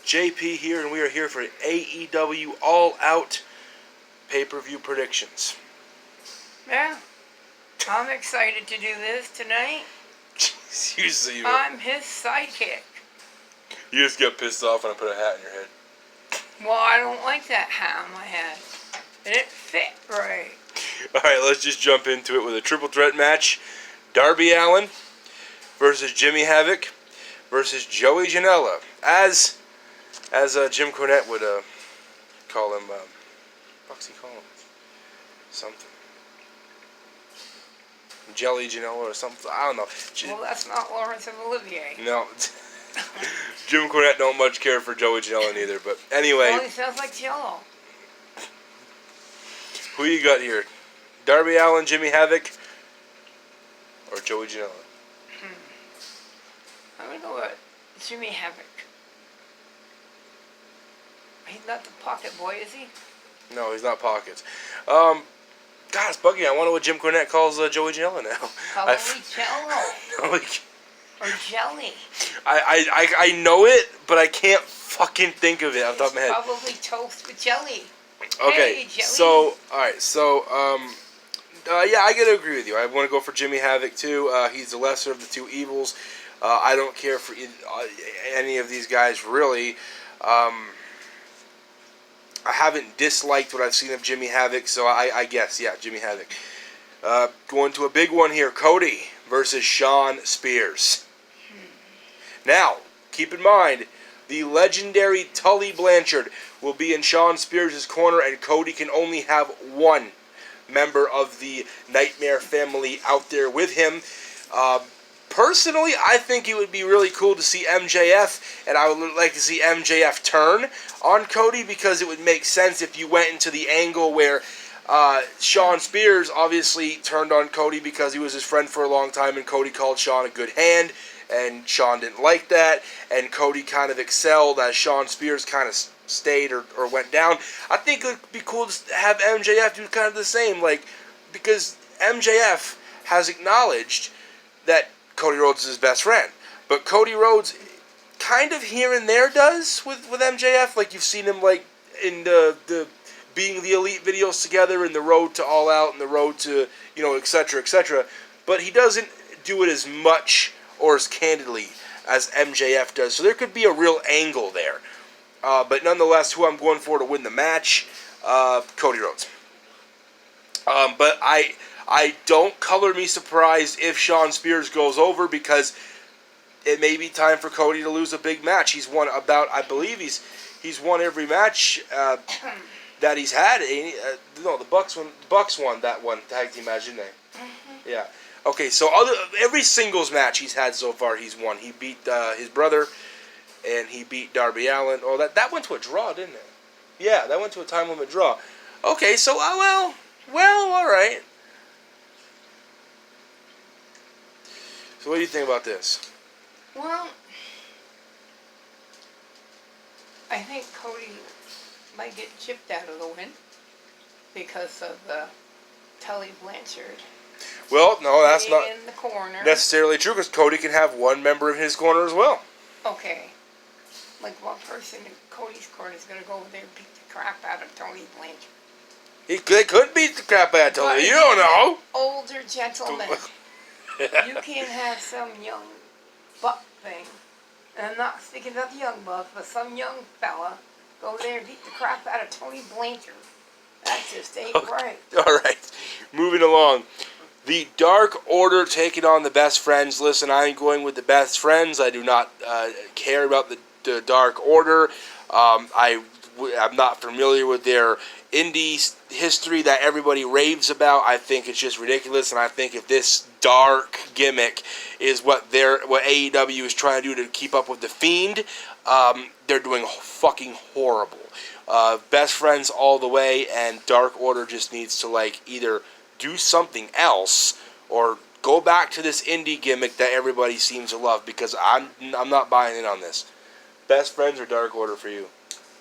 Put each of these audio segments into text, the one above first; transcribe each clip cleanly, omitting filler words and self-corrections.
JP here, and we are here for AEW All Out pay-per-view predictions. Yeah, I'm excited to do this tonight. I'm his sidekick. You just get pissed off when I put a hat in your head. Well, I don't like that hat on my head. It didn't fit right. Alright, let's just jump into it with a triple threat match. Darby Allin versus Jimmy Havoc versus Joey Janela. As Jim Cornette would call him, what's he call him? Something. Jelly Janela or something. I don't know. Well, that's not Lawrence of Olivier. No. Jim Cornette don't much care for Joey Janela neither, but anyway. Well, he sounds like Jello. Who you got here? Darby Allin, Jimmy Havoc, or Joey Janela? I'm going to go with Jimmy Havoc. He's not the pocket boy, is he? No, he's not Pockets. God, it's bugging. I wonder what Jim Cornette calls Joey Janela now. Probably Jello. No, or Jelly. I know it, but I can't fucking think of it off the top of my head. Probably toast with jelly. Okay, hey, jelly. so, alright, so, yeah, I gotta agree with you. I want to go for Jimmy Havoc, too. He's the lesser of the two evils. I don't care for any of these guys, really. I haven't disliked what I've seen of Jimmy Havoc, so I guess, yeah, Jimmy Havoc. Going to a big one here, Cody versus Shawn Spears. Now, keep in mind, the legendary Tully Blanchard will be in Shawn Spears' corner, and Cody can only have one member of the Nightmare family out there with him. Personally, I think it would be really cool to see MJF, and I would like to see MJF turn on Cody, because it would make sense if you went into the angle where Shawn Spears obviously turned on Cody because he was his friend for a long time, and Cody called Shawn a good hand, and Shawn didn't like that, and Cody kind of excelled as Shawn Spears kind of stayed or went down. I think it would be cool to have MJF do kind of the same, because MJF has acknowledged that Cody Rhodes is his best friend. But Cody Rhodes kind of here and there does with MJF. Like, you've seen him in the being the Elite videos together, and the road to All Out, and the road to, etc., etc. But he doesn't do it as much or as candidly as MJF does. So there could be a real angle there. But nonetheless, who I'm going for to win the match, Cody Rhodes. But I don't color me surprised if Shawn Spears goes over, because it may be time for Cody to lose a big match. He's won I believe he's won every match that he's had. No, the Bucks won that one tag team match, didn't they? Mm-hmm. Yeah. Okay, so every singles match he's had so far, he's won. He beat his brother, and he beat Darby Allin. Oh, that went to a draw, didn't it? Yeah, that went to a time limit draw. Okay, so well, all right. So what do you think about this? Well, I think Cody might get chipped out of the win because of Tully Blanchard. Well, no, that's not in the corner. necessarily true, because Cody can have one member in his corner as well. Okay. Like, one person in Cody's corner is going to go over there and beat the crap out of Tully Blanchard. He could beat the crap out of Tully. You don't know. Older gentleman. You can't have some young buck thing, and I'm not speaking about the young buck, but some young fella go there and beat the crap out of Tony Blanchard. That just ain't right. Alright, moving along. The Dark Order taking on the Best Friends. Listen, I'm going with the Best Friends. I do not care about the Dark Order. I'm not familiar with their indie history that everybody raves about. I think it's just ridiculous, and I think if this dark gimmick is what AEW is trying to do to keep up with The Fiend, they're doing fucking horrible. Best Friends all the way, and Dark Order just needs to either do something else or go back to this indie gimmick that everybody seems to love, because I'm not buying in on this. Best Friends or Dark Order for you?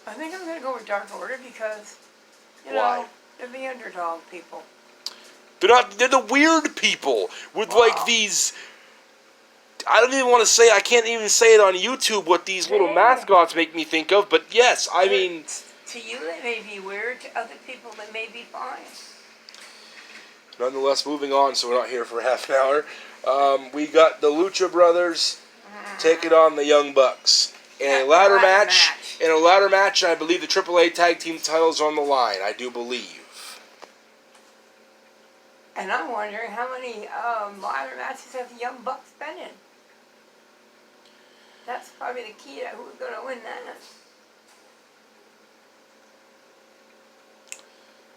I think I'm going to go with Dark Order because, Why? They're the underdog people. They're the weird people with these I don't even want to say, I can't even say it on YouTube what these little mascots make me think of, but yes, I mean... To you they may be weird, to other people they may be fine. Nonetheless, moving on, so we're not here for half an hour. We got the Lucha Brothers taking on the Young Bucks. In a ladder match. In a ladder match, I believe the AAA Tag Team titles are on the line, I do believe. And I'm wondering how many ladder matches have the Young Bucks been in? That's probably the key to who's going to win that.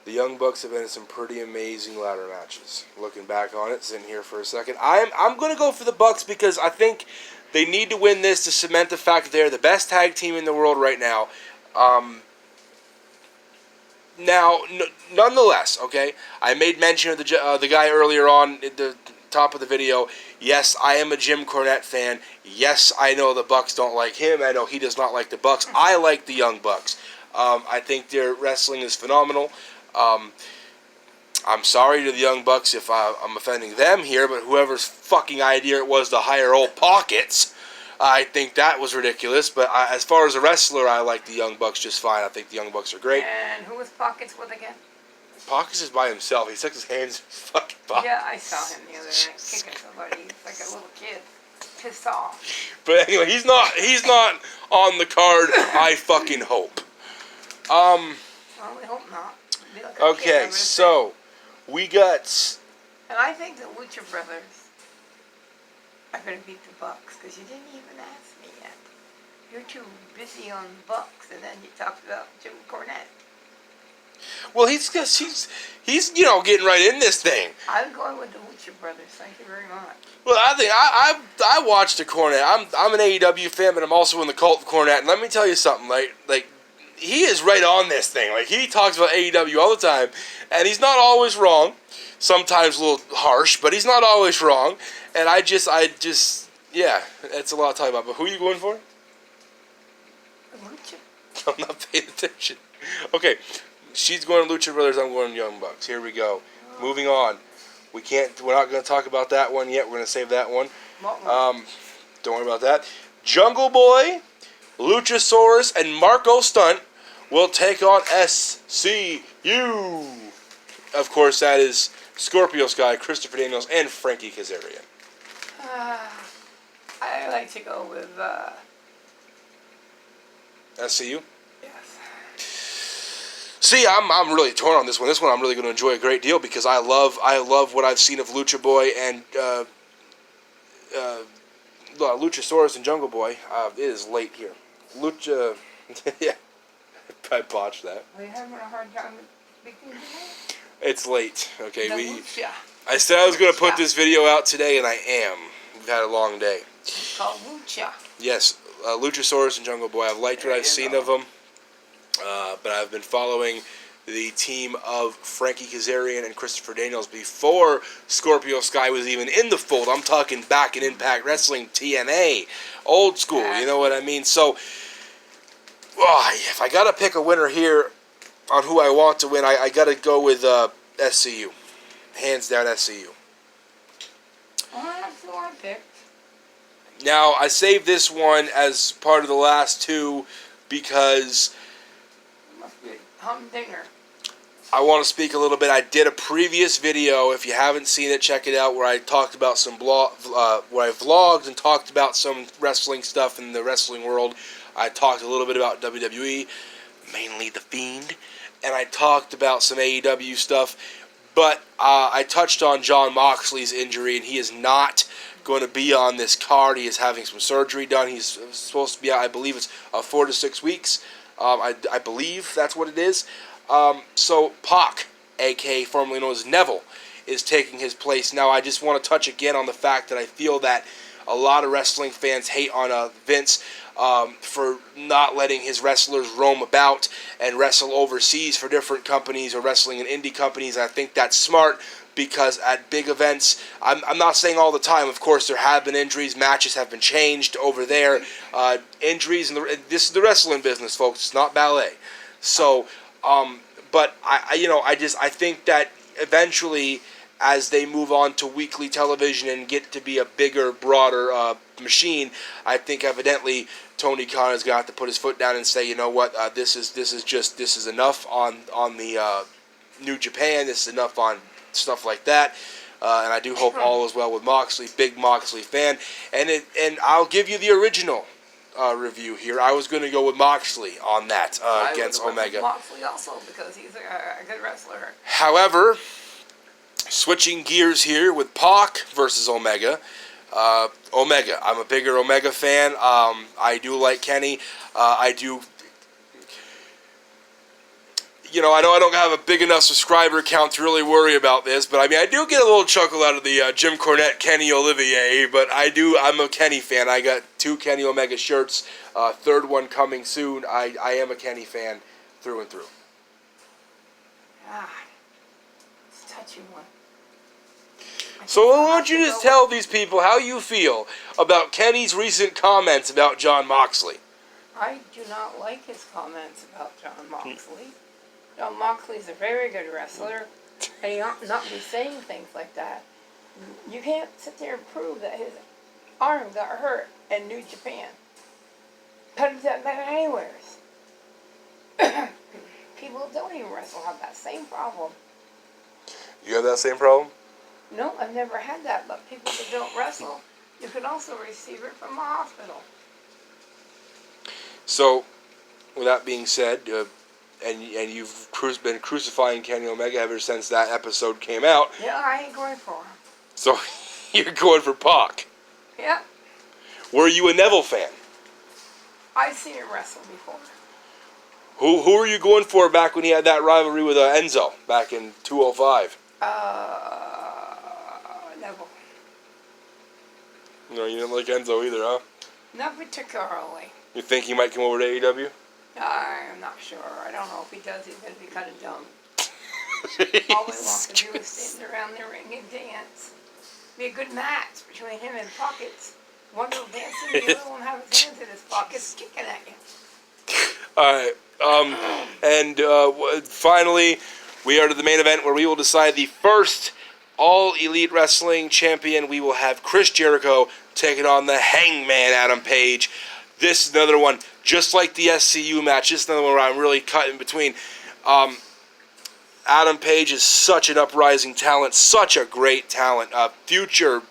The Young Bucks have been in some pretty amazing ladder matches. Looking back on it, sitting here for a second. I'm going to go for the Bucks because I think they need to win this to cement the fact that they're the best tag team in the world right now. Nonetheless, okay, I made mention of the guy earlier on at the top of the video. Yes, I am a Jim Cornette fan. Yes, I know the Bucks don't like him. I know he does not like the Bucks. I like the Young Bucks. I think their wrestling is phenomenal. I'm sorry to the Young Bucks if I'm offending them here, but whoever's fucking idea it was to hire old Pockets, I think that was ridiculous. But as far as a wrestler, I like the Young Bucks just fine. I think the Young Bucks are great. And who was Pockets with again? Pockets is by himself. He sticks his hands in his fucking pockets. Yeah, I saw him the other night kicking somebody. He's like a little kid. Pissed off. But anyway, he's not on the card, I fucking hope. Well, we hope not. Like okay, so we got... And I think the Lucha Brothers are going to beat the Bucks, because you didn't even ask me yet. You're too busy on the Bucks, and then you talked about Jim Cornette. Well, he's getting right in this thing. I'm going with the Lucha Brothers. Thank you very much. Well, I think I watched the Cornette. I'm an AEW fan, but I'm also in the cult of Cornette. And let me tell you something, like he is right on this thing. Like, he talks about AEW all the time, and he's not always wrong. Sometimes a little harsh, but he's not always wrong. And I just, yeah, that's a lot to talk about. But who are you going for? Lucha. I'm not paying attention. Okay, she's going to Lucha Brothers. I'm going to Young Bucks. Here we go. Moving on. We're not going to talk about that one yet. We're going to save that one. Don't worry about that. Jungle Boy, Luchasaurus, and Marco Stunt will take on SCU. Of course, that is Scorpio Sky, Christopher Daniels, and Frankie Kazarian. I like to go with SCU? Yes. See, I'm really torn on this one. This one I'm really going to enjoy a great deal because I love what I've seen of Lucha Boy and Luchasaurus and Jungle Boy. It is late here. Lucha... yeah, I botched that. Are you having a hard time with speaking today? It's late. Okay, Lucha. I said I was going to put this video out today, and I am. We've had a long day. It's called Lucha. Yes, Luchasaurus and Jungle Boy. I've liked what I've seen of them, but I've been following the team of Frankie Kazarian and Christopher Daniels before Scorpio Sky was even in the fold. I'm talking back in Impact Wrestling, TNA, old school, you know what I mean? So, if I got to pick a winner here on who I want to win, I got to go with SCU. Hands down, SCU. Oh, that's who I picked. Now, I saved this one as part of the last two because Must be a humdinger. I want to speak a little bit. I did a previous video. If you haven't seen it, check it out, where I talked about some where I vlogged and talked about some wrestling stuff in the wrestling world. I talked a little bit about WWE, mainly The Fiend, and I talked about some AEW stuff. But I touched on Jon Moxley's injury, and he is not going to be on this card. He is having some surgery done. He's supposed to be out, I believe it's 4 to 6 weeks. I believe that's what it is. So Pac, a.k.a. formerly known as Neville, is taking his place. Now, I just want to touch again on the fact that I feel that a lot of wrestling fans hate on Vince for not letting his wrestlers roam about and wrestle overseas for different companies or wrestling in indie companies. And I think that's smart because at big events, I'm not saying all the time, of course, there have been injuries, matches have been changed over there. Injuries, this is the wrestling business, folks, it's not ballet. So, but I think that eventually, as they move on to weekly television and get to be a bigger, broader machine, I think evidently Tony Khan is going to have to put his foot down and say, you know what, this is enough on the New Japan. This is enough on stuff like that. And I do hope all is well with Moxley. Big Moxley fan. And I'll give you the original review here. I was going to go with Moxley on that against Omega. Moxley also, because he's a good wrestler. However, switching gears here with Pac versus Omega. Omega. I'm a bigger Omega fan. I do like Kenny. I do. You know, I don't have a big enough subscriber count to really worry about this, but I mean, I do get a little chuckle out of the Jim Cornette, Kenny Olivier, but I'm a Kenny fan. I got 2 Kenny Omega shirts, third one coming soon. I am a Kenny fan through and through. It's a touchy one. So why don't you just tell these people how you feel about Kenny's recent comments about Jon Moxley? I do not like his comments about Jon Moxley. Jon Moxley's a very good wrestler, and he ought not be saying things like that. You can't sit there and prove that his arm got hurt in New Japan. But it doesn't matter anywhere. People who don't even wrestle have that same problem. You have that same problem? No, I've never had that, but people that don't wrestle, you can also receive it from a hospital. So, with that being said, and you've been crucifying Kenny Omega ever since that episode came out. Yeah, I ain't going for him. So, you're going for Pac. Yeah. Were you a Neville fan? I've seen him wrestle before. Who were you going for back when he had that rivalry with Enzo back in 205? Neville. No, you didn't like Enzo either, huh? Not particularly. You think he might come over to AEW? I'm not sure. I don't know if he does. He's going to be kind of dumb. All he wants to do is stand around the ring and dance. Be a good match between him and Pockets. One will dance and the other one have his hands in his pockets kicking at you. Alright, and finally, we are to the main event where we will decide the first All Elite Wrestling champion. We will have Chris Jericho taking on the Hangman Adam Page. This is another one, just like the SCU match. This is another one where I'm really cut in between. Adam Page is such an uprising talent, such a great talent. Future,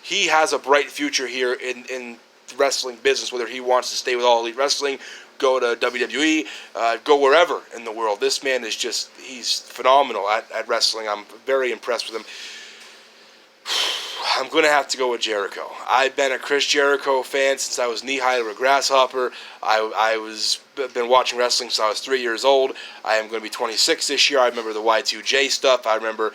he has a bright future here in the wrestling business, whether he wants to stay with All Elite Wrestling, go to WWE, go wherever in the world. This man is just, he's phenomenal at wrestling. I'm very impressed with him. I'm going to have to go with Jericho. I've been a Chris Jericho fan since I was knee-high to a grasshopper. I've been watching wrestling since I was 3 years old. I am going to be 26 this year. I remember the Y2J stuff. I remember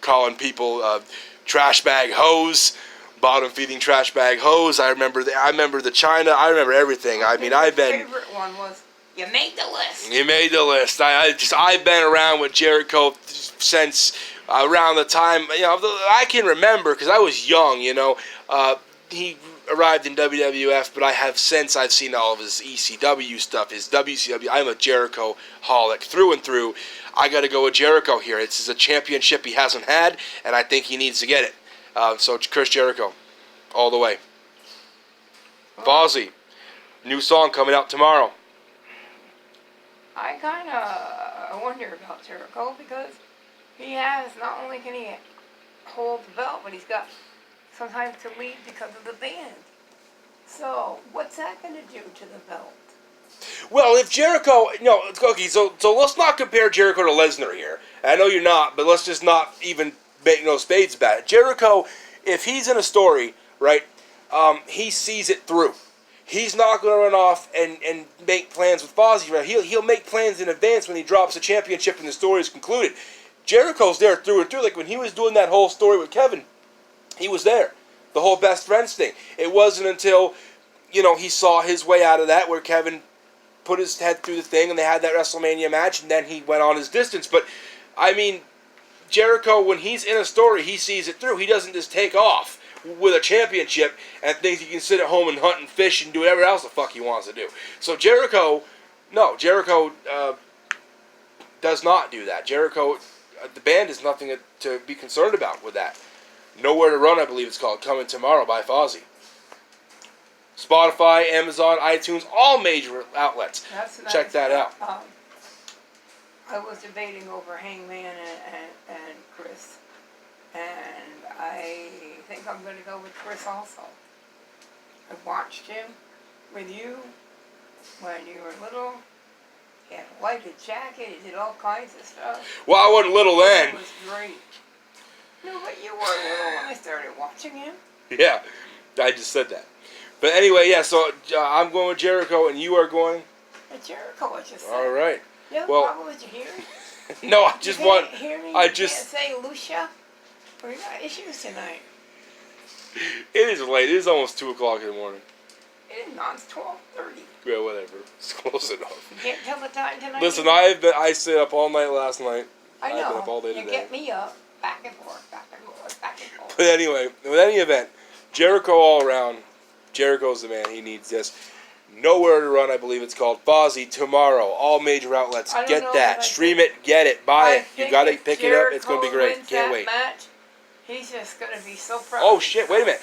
calling people trash bag hoes, bottom-feeding trash bag hoes. I remember the China. I remember everything. I mean, I've been... My favorite one was, you made the list. You made the list. I've been around with Jericho since... around the time, I can remember, because I was young, he arrived in WWF, but I've seen all of his ECW stuff, his WCW. I'm a Jericho-holic through and through. I got to go with Jericho here. It's a championship he hasn't had, and I think he needs to get it. So Chris Jericho, all the way. Fozzy, new song coming out tomorrow. I kind of wonder about Jericho, because he has, not only can he hold the belt, but he's got sometimes to lead because of the band. So, what's that going to do to the belt? Well, if Jericho, okay, so let's not compare Jericho to Lesnar here. I know you're not, but let's just not even make no spades about it. Jericho, if he's in a story, right, he sees it through. He's not going to run off and make plans with Fozzy. Right? He'll make plans in advance when he drops the championship and the story is concluded. Jericho's there through and through. Like when he was doing that whole story with Kevin, he was there. The whole best friends thing. It wasn't until, he saw his way out of that where Kevin put his head through the thing and they had that WrestleMania match and then he went on his distance. But, I mean, Jericho, when he's in a story, he sees it through. He doesn't just take off with a championship and thinks he can sit at home and hunt and fish and do whatever else the fuck he wants to do. So Jericho does not do that. Jericho the band is nothing to be concerned about with that. Nowhere to Run, I believe it's called, coming tomorrow by Fozzy. Spotify, Amazon, iTunes, all major outlets. That's nice. Check that out. I was debating over Hangman and Chris, and I think I'm going to go with Chris also. I watched him with you when you were little. He had a lighted jacket. He did all kinds of stuff. Well, I wasn't little then. It was great. No, but you were little when I started watching him. Yeah, I just said that. But anyway, yeah, so I'm going with Jericho, and you are going? Jericho, what you said. All right. You have a well, problem with your hearing? No, I just want... Hear me? I You just... can't say Lucia? We got issues tonight. It is late. It is almost 2 o'clock in the morning. It is not. It's 12:30. Yeah, whatever. It's close enough. You can't tell the time tonight? Listen, I stayed up all night last night. I know. I've been up all day today. You get me up. Back and forth, back and forth, back and forth. But anyway, with any event, Jericho all around. Jericho's the man. He needs this. Nowhere to Run, I believe it's called. Fozzy, tomorrow. All major outlets. Get that. Stream it. Get it. Buy it. You got to pick it up. It's going to be great. Can't wait. Match, he's just going to be so proud. Oh, shit. Wait a minute.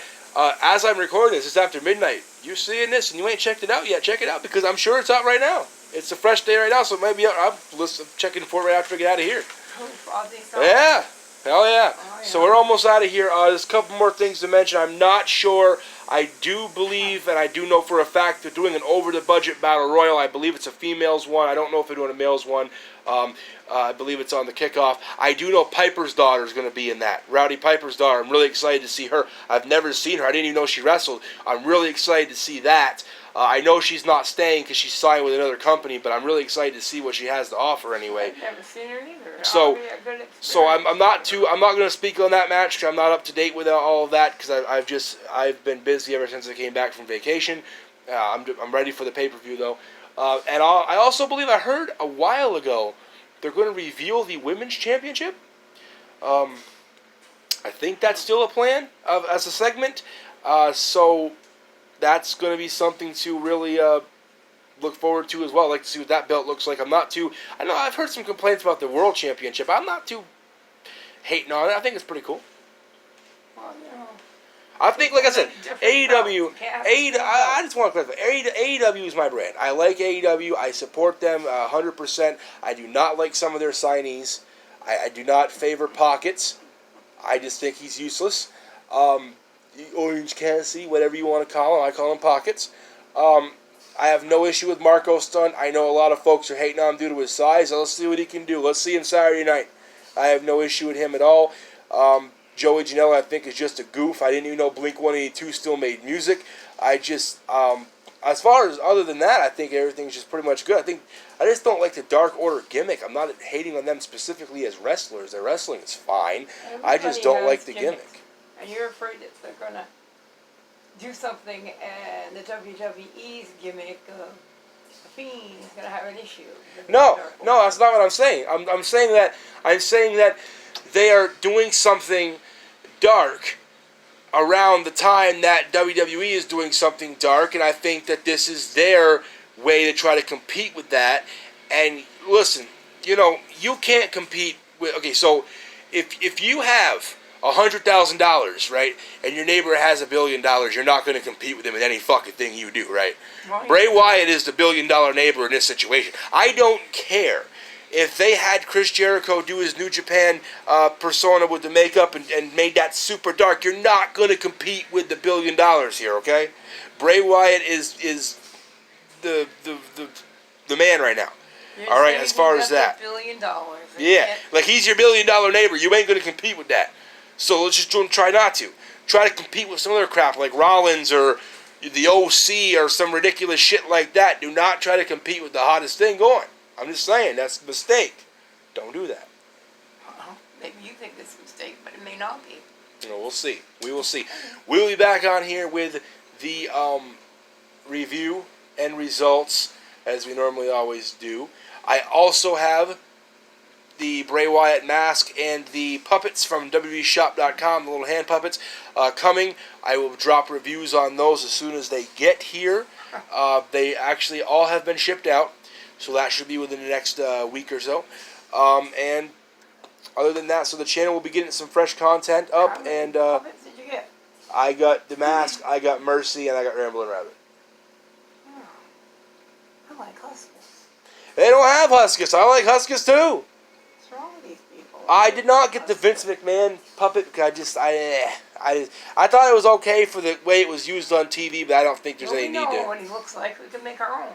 As I'm recording this, it's after midnight. You're seeing this and you ain't checked it out yet. Check it out because I'm sure it's out right now. It's a fresh day right now, so it might be out. I'm checking for it right after I get out of here. Yeah. Hell yeah. Oh, yeah. So we're almost out of here. There's a couple more things to mention. I'm not sure. I do believe, and I do know for a fact, they're doing an over-the-budget battle royal. I believe it's a females one. I don't know if they're doing a males one. I believe it's on the kickoff. I do know Piper's daughter is going to be in that. Rowdy Piper's daughter. I'm really excited to see her. I've never seen her. I didn't even know she wrestled. I'm really excited to see that. I know she's not staying because she's signed with another company, but I'm really excited to see what she has to offer anyway. I've never seen her either. So I'm not going to speak on that match because I'm not up to date with all of that because I've been busy ever since I came back from vacation. I'm ready for the pay-per-view though, and I also believe I heard a while ago they're going to reveal the women's championship. I think that's still a plan as a segment. So that's going to be something to really look forward to as well. I'd like to see what that belt looks like. I know I've heard some complaints about the World Championship. I'm not too hating on it. I think it's pretty cool. Well, I think, like I said, AEW, I just want to clarify, AEW is my brand. I like AEW. I support them 100%. I do not like some of their signees. I do not favor Pockets. I just think he's useless. Orange Cassidy, whatever you want to call him. I call him Pockets. I have no issue with Marco Stunt. I know a lot of folks are hating on him due to his size. Let's see what he can do. Let's see him Saturday night. I have no issue with him at all. Joey Janela, I think, is just a goof. I didn't even know Blink-182 still made music. as far as other than that, I think everything's just pretty much good. I just don't like the Dark Order gimmick. I'm not hating on them specifically as wrestlers. Their wrestling is fine. I just don't like the gimmick. And you're afraid that they're going to do something and the WWE's gimmick of the Fiend is going to have an issue. No, that's not what I'm saying. I'm saying that they are doing something dark around the time that WWE is doing something dark, and I think that this is their way to try to compete with that. And listen, you can't compete with... Okay, so if you have $100,000, right, and your neighbor has $1 billion, you're not going to compete with him in any fucking thing you do, right? Bray Wyatt is the $1 billion neighbor in this situation. I don't care if they had Chris Jericho do his New Japan persona with the makeup and made that super dark. You're not going to compete with the $1 billion here, okay? Bray Wyatt is the man right now. All right, as far as that. $1 billion. Yeah, like he's your $1 billion neighbor. You ain't going to compete with that. So let's just try not to. Try to compete with some other crap like Rollins or the OC or some ridiculous shit like that. Do not try to compete with the hottest thing going. I'm just saying, that's a mistake. Don't do that. Maybe you think it's a mistake, but it may not be. We'll see. We will see. We'll be back on here with the review and results, as we normally always do. I also have the Bray Wyatt mask and the puppets from WWEshop.com, the little hand puppets, coming. I will drop reviews on those as soon as they get here. They actually all have been shipped out, so that should be within the next week or so. And other than that, so the channel will be getting some fresh content up. How many And puppets did you get? I got The Mask, I got Mercy, and I got Ramblin' Rabbit. Oh, I like Huskus. They don't have Huskus. I like Huskus too. What's wrong with these people? I did not get the Vince McMahon puppet because I thought it was okay for the way it was used on TV, but I don't think there's any need We know to. what he looks like. We can make our own.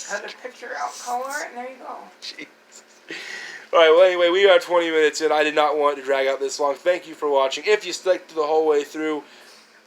Cut a picture out, color it, and there you go. Jesus. All right, well, anyway, we are 20 minutes in. I did not want to drag out this long. Thank you for watching. If you stuck to the whole way through,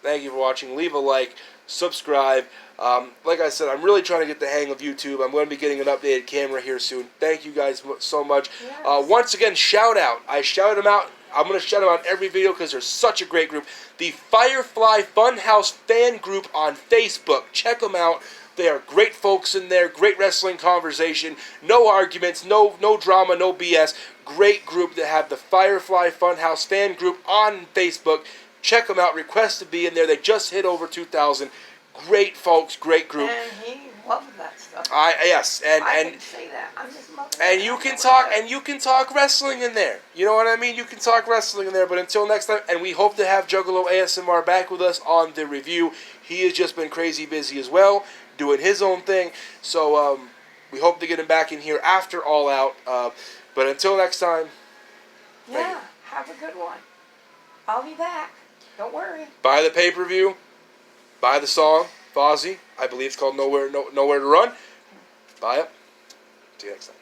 thank you for watching. Leave a like, subscribe. Like I said, I'm really trying to get the hang of YouTube. I'm going to be getting an updated camera here soon. Thank you guys so much. Yes. Once again, shout out. I shouted them out. I'm going to shout them out in every video because they're such a great group. The Firefly Funhouse fan group on Facebook. Check them out. They are great folks in there, great wrestling conversation, no arguments, no drama, no BS. Great group that have the Firefly Funhouse fan group on Facebook. Check them out, request to be in there. They just hit over 2,000. Great folks, great group. And he loved that stuff. Yes, I didn't say that. I'm just loving and it. you can talk wrestling in there. You know what I mean? You can talk wrestling in there. But until next time, and we hope to have Juggalo ASMR back with us on the review. He has just been crazy busy as well, doing his own thing. So we hope to get him back in here after All Out. But until next time. Yeah, have a good one. I'll be back. Don't worry. Buy the pay-per-view. Buy the song, Fozzy. I believe it's called Nowhere to Run. Buy it. See you next time.